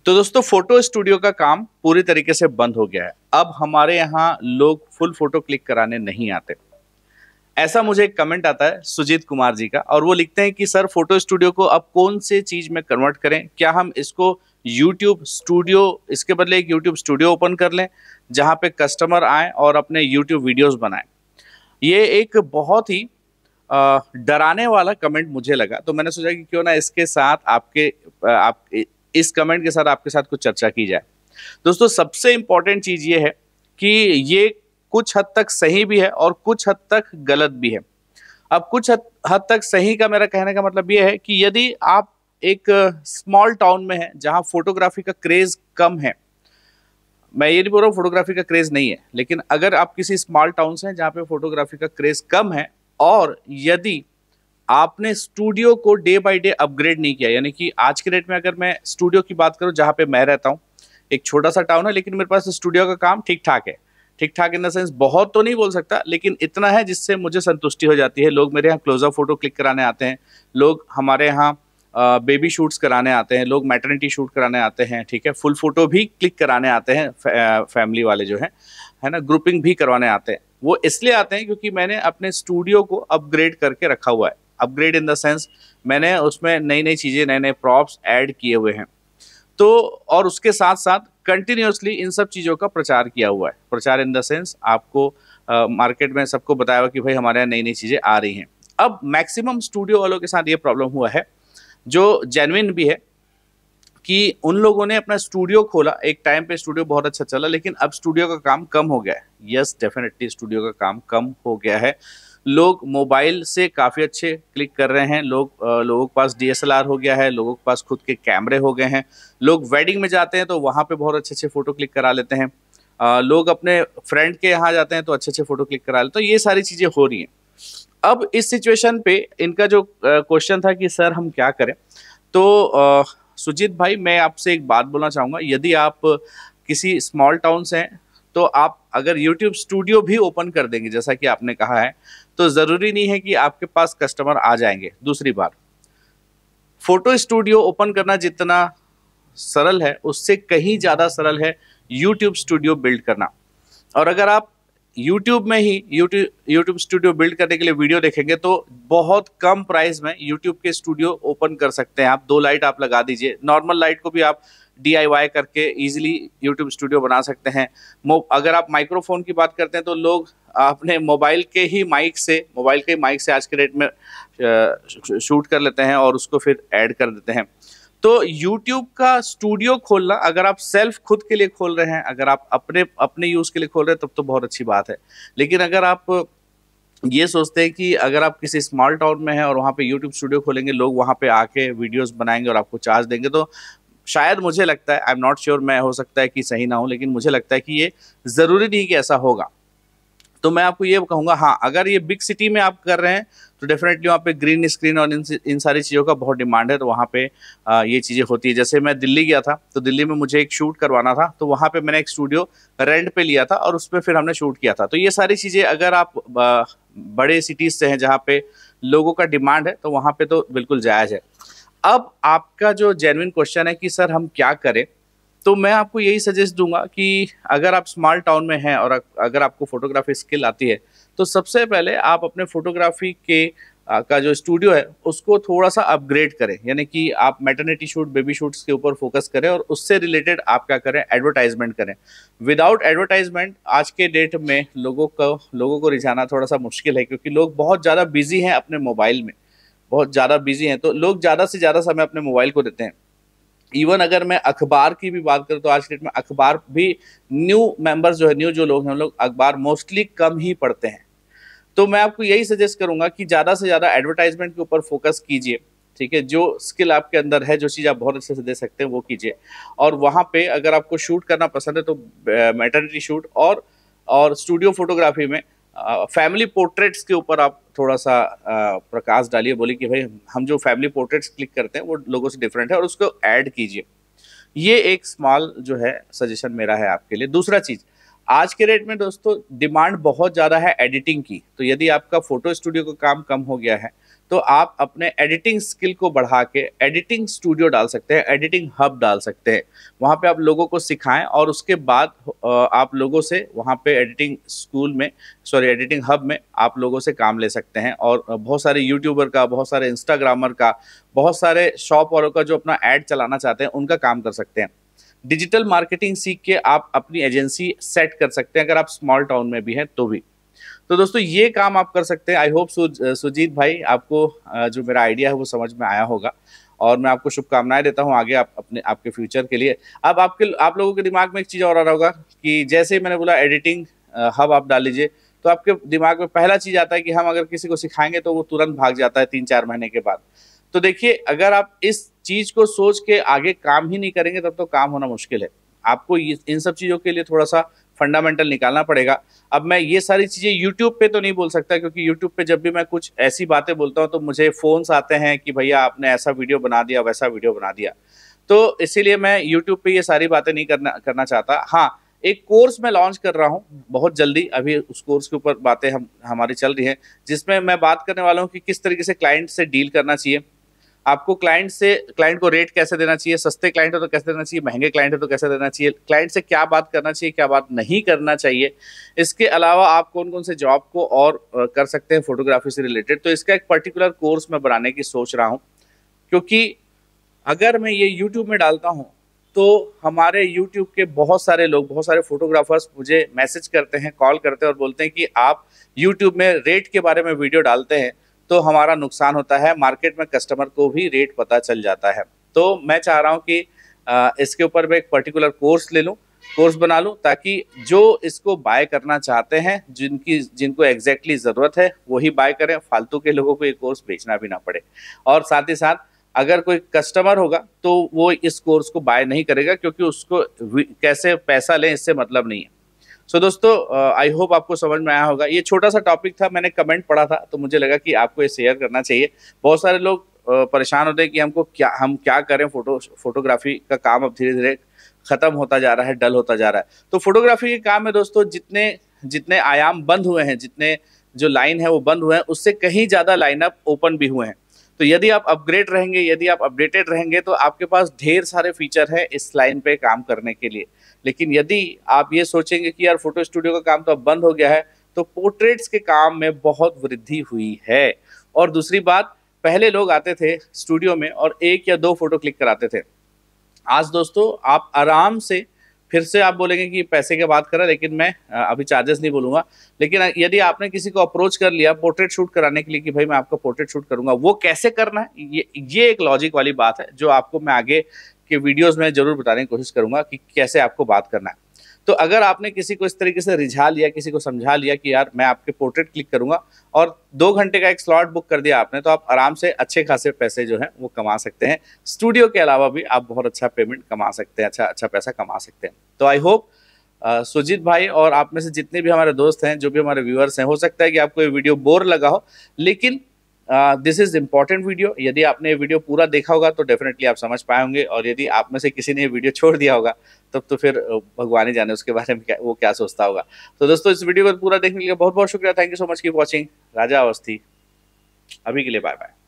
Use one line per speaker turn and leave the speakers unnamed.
तो दोस्तों photo studio का काम पूरी तरीके से बंद हो गया है। अब हमारे यहाँ लोग फुल फोटो क्लिक कराने नहीं आते। ऐसा मुझे एक कमेंट आता है सुजीत कुमार जी का, और वो लिखते हैं कि सर फोटो स्टूडियो को अब कौन से चीज में कन्वर्ट करें, क्या हम इसको यूट्यूब स्टूडियो, इसके बदले एक यूट्यूब स्टूडियो ओपन कर लें जहाँ पे कस्टमर आए और अपने यूट्यूब वीडियोस बनाएं। ये एक बहुत ही डराने वाला कमेंट मुझे लगा, तो मैंने सोचा कि क्यों ना इसके साथ आप इस कमेंट के साथ आपके साथ कुछ चर्चा की जाए। दोस्तों सबसे इंपॉर्टेंट चीज ये है कि ये कुछ हद तक सही भी है और कुछ हद तक गलत भी है। अब कुछ हद तक सही का मेरा कहने का मतलब ये है कि यदि आप एक स्मॉल टाउन में है जहां फोटोग्राफी का क्रेज कम है, मैं ये नहीं बोल रहा हूँ फोटोग्राफी का क्रेज नहीं है, लेकिन अगर आप किसी स्मॉल टाउन से हैं जहाँ पे फोटोग्राफी का क्रेज कम है और यदि आपने स्टूडियो को डे बाय डे अपग्रेड नहीं किया, यानी कि आज के डेट में अगर मैं स्टूडियो की बात करूं जहां पे मैं रहता हूं, एक छोटा सा टाउन है लेकिन मेरे पास स्टूडियो का काम ठीक ठाक है। ठीक ठाक इन द सेंस बहुत तो नहीं बोल सकता, लेकिन इतना है जिससे मुझे संतुष्टि हो जाती है। लोग मेरे यहाँ क्लोजअप फोटो क्लिक कराने आते हैं, लोग हमारे यहाँ बेबी शूट्स कराने आते हैं, लोग मैटरनिटी शूट कराने आते हैं, ठीक है, फुल फोटो भी क्लिक कराने आते हैं, फैमिली वाले जो है ना, ग्रुपिंग भी करवाने आते हैं। वो इसलिए आते हैं क्योंकि मैंने अपने स्टूडियो को अपग्रेड करके रखा हुआ है। अपग्रेड इन द सेंस मैंने उसमें नई नई चीज़ें, नए नए प्रॉप्स ऐड किए हुए हैं। तो और उसके साथ साथ कंटिन्यूअसली इन सब चीज़ों का प्रचार किया हुआ है। प्रचार इन द सेंस आपको मार्केट में सबको बताया हुआ कि भाई हमारे यहाँ नई नई चीज़ें आ रही हैं। अब मैक्सिमम स्टूडियो वालों के साथ ये प्रॉब्लम हुआ है, जो जेन्युइन भी है, कि उन लोगों ने अपना स्टूडियो खोला। एक टाइम पे स्टूडियो बहुत अच्छा चला, लेकिन अब स्टूडियो का काम कम हो गया है। यस, डेफिनेटली स्टूडियो का काम कम हो गया है। लोग मोबाइल से काफ़ी अच्छे क्लिक कर रहे हैं। लोगों के पास डीएसएलआर हो गया है, लोगों के पास खुद के कैमरे हो गए हैं। लोग वेडिंग में जाते हैं तो वहाँ पे बहुत अच्छे अच्छे फ़ोटो क्लिक करा लेते हैं। लोग अपने फ्रेंड के यहाँ जाते हैं तो अच्छे अच्छे फ़ोटो क्लिक करा लेते हैं। तो ये सारी चीज़ें हो रही हैं। अब इस सिचुएशन पे इनका जो क्वेश्चन था कि सर हम क्या करें, तो सुजीत भाई मैं आपसे एक बात बोलना चाहूँगा। यदि आप किसी स्मॉल टाउन से हैं तो आप अगर यूट्यूब स्टूडियो भी ओपन कर देंगे जैसा कि आपने कहा है, तो ज़रूरी नहीं है कि आपके पास कस्टमर आ जाएंगे। दूसरी बात, फोटो स्टूडियो ओपन करना जितना सरल है उससे कहीं ज़्यादा सरल है यूट्यूब स्टूडियो बिल्ड करना। और अगर आप यूट्यूब में ही यूट्यूब स्टूडियो बिल्ड करने के लिए वीडियो देखेंगे तो बहुत कम प्राइस में यूट्यूब के स्टूडियो ओपन कर सकते हैं आप। 2 लाइट आप लगा दीजिए, नॉर्मल लाइट को भी आप DIY करके इजीली यूट्यूब स्टूडियो बना सकते हैं। अगर आप माइक्रोफोन की बात करते हैं तो लोग अपने मोबाइल के ही माइक से आज के डेट में शूट कर लेते हैं और उसको फिर ऐड कर देते हैं। तो YouTube का स्टूडियो खोलना, अगर आप सेल्फ खुद के लिए खोल रहे हैं, अगर आप अपने यूज़ के लिए खोल रहे हैं, तब तो बहुत अच्छी बात है। लेकिन अगर आप ये सोचते हैं कि अगर आप किसी स्मॉल टाउन में हैं और वहाँ पे YouTube स्टूडियो खोलेंगे, लोग वहाँ पे आके वीडियोस बनाएंगे और आपको चार्ज देंगे, तो शायद मुझे लगता है, आई एम नॉट श्योर, मैं हो सकता है कि सही ना हो, लेकिन मुझे लगता है कि ये ज़रूरी नहीं कि ऐसा होगा। तो मैं आपको ये कहूँगा, हाँ अगर ये बिग सिटी में आप कर रहे हैं तो डेफिनेटली वहाँ पे ग्रीन स्क्रीन और इन सारी चीज़ों का बहुत डिमांड है, तो वहाँ पे ये चीज़ें होती है। जैसे मैं दिल्ली गया था तो दिल्ली में मुझे एक शूट करवाना था, तो वहाँ पे मैंने एक स्टूडियो रेंट पे लिया था और उस पर फिर हमने शूट किया था। तो ये सारी चीज़ें अगर आप बड़े सिटीज़ से हैं जहाँ पे लोगों का डिमांड है तो वहाँ पे तो बिल्कुल जायज़ है। अब आपका जो जेन्युइन क्वेश्चन है कि सर हम क्या करें, तो मैं आपको यही सजेस्ट दूंगा कि अगर आप स्मॉल टाउन में हैं और अगर आपको फोटोग्राफी स्किल आती है, तो सबसे पहले आप अपने फोटोग्राफी के का जो स्टूडियो है उसको थोड़ा सा अपग्रेड करें। यानी कि आप मैटरनिटी शूट, बेबी शूट्स के ऊपर फोकस करें और उससे रिलेटेड आप क्या करें, एडवर्टाइजमेंट करें। विदाउट एडवर्टाइजमेंट आज के डेट में लोगों को रिझाना थोड़ा सा मुश्किल है, क्योंकि लोग बहुत ज़्यादा बिजी हैं अपने मोबाइल में, बहुत ज़्यादा बिजी हैं। तो लोग ज़्यादा से ज़्यादा समय अपने मोबाइल को देते हैं। इवन अगर मैं अखबार की भी बात करूं तो आज के डेट में अखबार भी न्यू जो लोग हैं उन लोग अखबार मोस्टली कम ही पढ़ते हैं। तो मैं आपको यही सजेस्ट करूंगा कि ज़्यादा से ज़्यादा एडवर्टाइजमेंट के ऊपर फोकस कीजिए, ठीक है। जो स्किल आपके अंदर है, जो चीज़ आप बहुत अच्छे से दे सकते हैं वो कीजिए। और वहाँ पे अगर आपको शूट करना पसंद है तो मैटरनिटी शूट और स्टूडियो फोटोग्राफी में फैमिली पोर्ट्रेट्स के ऊपर आप थोड़ा सा प्रकाश डालिए। बोलिए कि भाई हम जो फैमिली पोर्ट्रेट्स क्लिक करते हैं वो लोगों से डिफरेंट है और उसको ऐड कीजिए। ये एक स्मॉल जो है सजेशन मेरा है आपके लिए। दूसरा चीज़, आज के डेट में दोस्तों डिमांड बहुत ज़्यादा है एडिटिंग की। तो यदि आपका फोटो स्टूडियो का काम कम हो गया है तो आप अपने एडिटिंग स्किल को बढ़ा के एडिटिंग स्टूडियो डाल सकते हैं, एडिटिंग हब डाल सकते हैं। वहाँ पे आप लोगों को सिखाएं और उसके बाद आप लोगों से वहाँ पे एडिटिंग स्कूल में, सॉरी एडिटिंग हब में आप लोगों से काम ले सकते हैं। और बहुत सारे यूट्यूबर का, बहुत सारे इंस्टाग्रामर का, बहुत सारे शॉप वालों का जो अपना ऐड चलाना चाहते हैं उनका काम कर सकते हैं। डिजिटल मार्केटिंग सीख के आप अपनी एजेंसी सेट कर सकते हैं, अगर आप स्मॉल टाउन में भी हैं तो भी। तो दोस्तों ये काम आप कर सकते हैं। आई होप सुजीत भाई आपको जो मेरा आइडिया है वो समझ में आया होगा, और मैं आपको शुभकामनाएं देता हूं आगे आपके फ्यूचर के लिए। अब आप लोगों के दिमाग में एक चीज़ और आ रहा होगा कि जैसे मैंने बोला एडिटिंग हब आप डाल लीजिए, तो आपके दिमाग में पहला चीज़ आता है कि हम अगर किसी को सिखाएंगे तो वो तुरंत भाग जाता है 3-4 महीने के बाद। तो देखिए, अगर आप इस चीज़ को सोच के आगे काम ही नहीं करेंगे तब तो काम होना मुश्किल है। आपको इन सब चीज़ों के लिए थोड़ा सा फंडामेंटल निकालना पड़ेगा। अब मैं ये सारी चीज़ें यूट्यूब पे तो नहीं बोल सकता, क्योंकि यूट्यूब पे जब भी मैं कुछ ऐसी बातें बोलता हूँ तो मुझे फ़ोन्स आते हैं कि भैया आपने ऐसा वीडियो बना दिया, वैसा वीडियो बना दिया। तो इसीलिए मैं यूट्यूब पे ये सारी बातें नहीं करना चाहता। हाँ, एक कोर्स मैं लॉन्च कर रहा हूँ बहुत जल्दी, अभी उस कोर्स के ऊपर बातें हमारी चल रही हैं, जिसमें मैं बात करने वाला हूँ कि किस तरीके से क्लाइंट से डील करना चाहिए। आपको क्लाइंट को रेट कैसे देना चाहिए, सस्ते क्लाइंट हो तो कैसे देना चाहिए, महंगे क्लाइंट हो तो कैसे देना चाहिए, क्लाइंट से क्या बात करना चाहिए, क्या बात नहीं करना चाहिए। इसके अलावा आप कौन कौन से जॉब को और कर सकते हैं फोटोग्राफी से रिलेटेड। तो इसका एक पर्टिकुलर कोर्स मैं बनाने की सोच रहा हूँ, क्योंकि अगर मैं ये यूट्यूब में डालता हूँ तो हमारे यूट्यूब के बहुत सारे लोग, बहुत सारे फोटोग्राफर्स मुझे मैसेज करते हैं, कॉल करते हैं और बोलते हैं कि आप यूट्यूब में रेट के बारे में वीडियो डालते हैं तो हमारा नुकसान होता है, मार्केट में कस्टमर को भी रेट पता चल जाता है। तो मैं चाह रहा हूँ कि इसके ऊपर मैं एक पर्टिकुलर कोर्स बना लूँ, ताकि जो इसको बाय करना चाहते हैं, जिनको एग्जैक्टली ज़रूरत है वही बाय करें, फालतू के लोगों को ये कोर्स बेचना भी ना पड़े। और साथ ही साथ अगर कोई कस्टमर होगा तो वो इस कोर्स को बाय नहीं करेगा, क्योंकि उसको कैसे पैसा लें इससे मतलब नहीं है। सो दोस्तों, आई होप आपको समझ में आया होगा। ये छोटा सा टॉपिक था, मैंने कमेंट पढ़ा था तो मुझे लगा कि आपको ये शेयर करना चाहिए। बहुत सारे लोग परेशान होते हैं कि हम क्या करें, फोटोग्राफी का काम अब धीरे धीरे खत्म होता जा रहा है, डल होता जा रहा है। तो फोटोग्राफी के काम में दोस्तों जितने जितने आयाम बंद हुए हैं, जितने जो लाइन है वो बंद हुए हैं, उससे कहीं ज़्यादा लाइनअप ओपन भी हुए हैं। तो यदि आप अपग्रेड रहेंगे, यदि आप अपडेटेड रहेंगे तो आपके पास ढेर सारे फीचर हैं इस लाइन पे काम करने के लिए। लेकिन यदि आप ये सोचेंगे कि यार फोटो स्टूडियो का काम तो अब बंद हो गया है, तो पोर्ट्रेट्स के काम में बहुत वृद्धि हुई है। और दूसरी बात, पहले लोग आते थे स्टूडियो में और 1 या 2 फोटो क्लिक कराते थे। आज दोस्तों आप आराम से, फिर से आप बोलेंगे कि पैसे की बात करा, लेकिन मैं अभी चार्जेस नहीं बोलूँगा, लेकिन यदि आपने किसी को अप्रोच कर लिया पोर्ट्रेट शूट कराने के लिए कि भाई मैं आपका पोर्ट्रेट शूट करूँगा, वो कैसे करना है, ये एक लॉजिक वाली बात है जो आपको मैं आगे के वीडियोज़ में ज़रूर बताने की कोशिश करूँगा कि कैसे आपको बात करना है। तो अगर आपने किसी को इस तरीके से रिझा लिया, किसी को समझा लिया कि यार मैं आपके पोर्ट्रेट क्लिक करूंगा, और 2 घंटे का एक स्लॉट बुक कर दिया आपने, तो आप आराम से अच्छे खासे पैसे जो हैं वो कमा सकते हैं। स्टूडियो के अलावा भी आप बहुत अच्छा पेमेंट कमा सकते हैं, अच्छा पैसा कमा सकते हैं। तो आई होप सुजीत भाई और आप में से जितने भी हमारे दोस्त हैं, जो भी हमारे व्यूअर्स हैं, हो सकता है कि आपको ये वीडियो बोर लगा हो, लेकिन दिस इज इम्पॉर्टेंट वीडियो। यदि आपने ये वीडियो पूरा देखा होगा तो डेफिनेटली आप समझ पाए होंगे, और यदि आप में से किसी ने ये वीडियो छोड़ दिया होगा तब तो फिर भगवान ही जाने उसके बारे में वो क्या सोचता होगा। तो दोस्तों, इस वीडियो को पूरा देखने के लिए बहुत बहुत शुक्रिया। Thank you so much, keep watching Raja Awasthi. अभी के लिए बाय बाय।